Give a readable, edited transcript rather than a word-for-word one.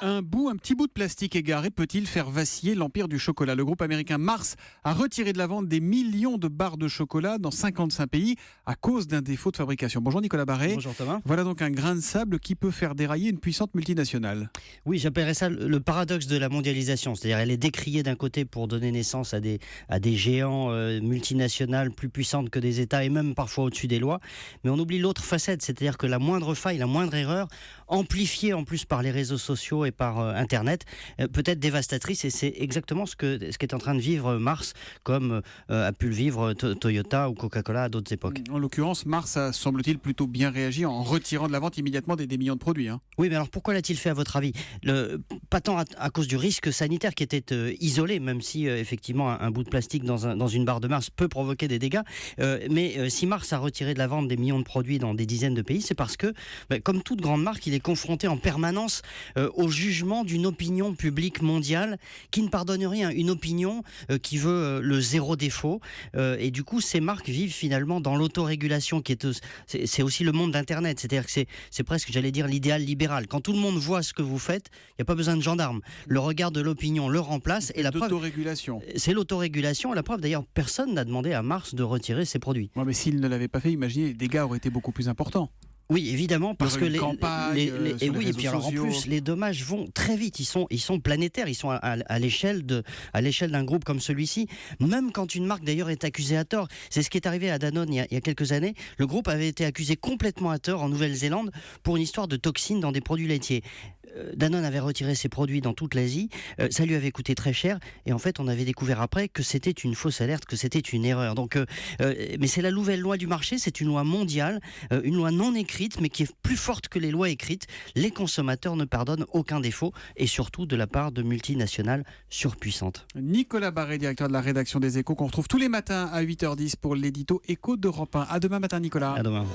Un petit bout de plastique égaré peut-il faire vaciller l'empire du chocolat? Le groupe américain Mars a retiré de la vente des millions de barres de chocolat dans 55 pays à cause d'un défaut de fabrication. Bonjour Nicolas Barré. Bonjour Thomas. Voilà donc un grain de sable qui peut faire dérailler une puissante multinationale. Oui, j'appellerais ça le paradoxe de la mondialisation. C'est-à-dire elle est décriée d'un côté pour donner naissance à des géants multinationales plus puissantes que des États et même parfois au-dessus des lois. Mais on oublie l'autre facette, c'est-à-dire que la moindre faille, la moindre erreur, amplifiée en plus par les réseaux sociaux et par Internet, peut être dévastatrice. Et c'est exactement ce qu'est en train de vivre Mars, comme a pu le vivre Toyota ou Coca-Cola à d'autres époques. En l'occurrence, Mars a, semble-t-il, plutôt bien réagi en retirant de la vente immédiatement des millions de produits. Oui, mais alors pourquoi l'a-t-il fait à votre avis? Pas tant à cause du risque sanitaire qui était isolé, même si effectivement un bout de plastique dans une barre de Mars peut provoquer des dégâts. Mais si Mars a retiré de la vente des millions de produits dans des dizaines de pays, c'est parce que, comme toute grande marque, il est confronté en permanence au jugement d'une opinion publique mondiale qui ne pardonne rien. Une opinion qui veut le zéro défaut. Et du coup, ces marques vivent finalement dans l'autorégulation, c'est aussi le monde d'Internet. C'est-à-dire que c'est presque, j'allais dire, l'idéal libéral. Quand tout le monde voit ce que vous faites, il n'y a pas besoin de gendarmes. Le regard de l'opinion le remplace. Et la preuve, c'est l'autorégulation. La preuve, d'ailleurs, personne n'a demandé à Mars de retirer ses produits. Ouais, mais s'il ne l'avait pas fait, imaginez, les dégâts auraient été beaucoup plus importants. Oui, évidemment, parce que en sociaux. plus, les dommages vont très vite. Ils sont planétaires. Ils sont à l'échelle d'un groupe comme celui-ci. Même quand une marque d'ailleurs est accusée à tort. C'est ce qui est arrivé à Danone il y a quelques années. Le groupe avait été accusé complètement à tort en Nouvelle-Zélande pour une histoire de toxines dans des produits laitiers. Danone avait retiré ses produits dans toute l'Asie. Ça lui avait coûté très cher. Et en fait, on avait découvert après que c'était une fausse alerte, que c'était une erreur. Donc, mais c'est la nouvelle loi du marché. C'est une loi mondiale, une loi non écrite, mais qui est plus forte que les lois écrites. Les consommateurs ne pardonnent aucun défaut, et surtout de la part de multinationales surpuissantes. Nicolas Barré, directeur de la rédaction des Échos, qu'on retrouve tous les matins à 8h10 pour l'édito Écho d'Europe 1. À demain matin, Nicolas. À demain.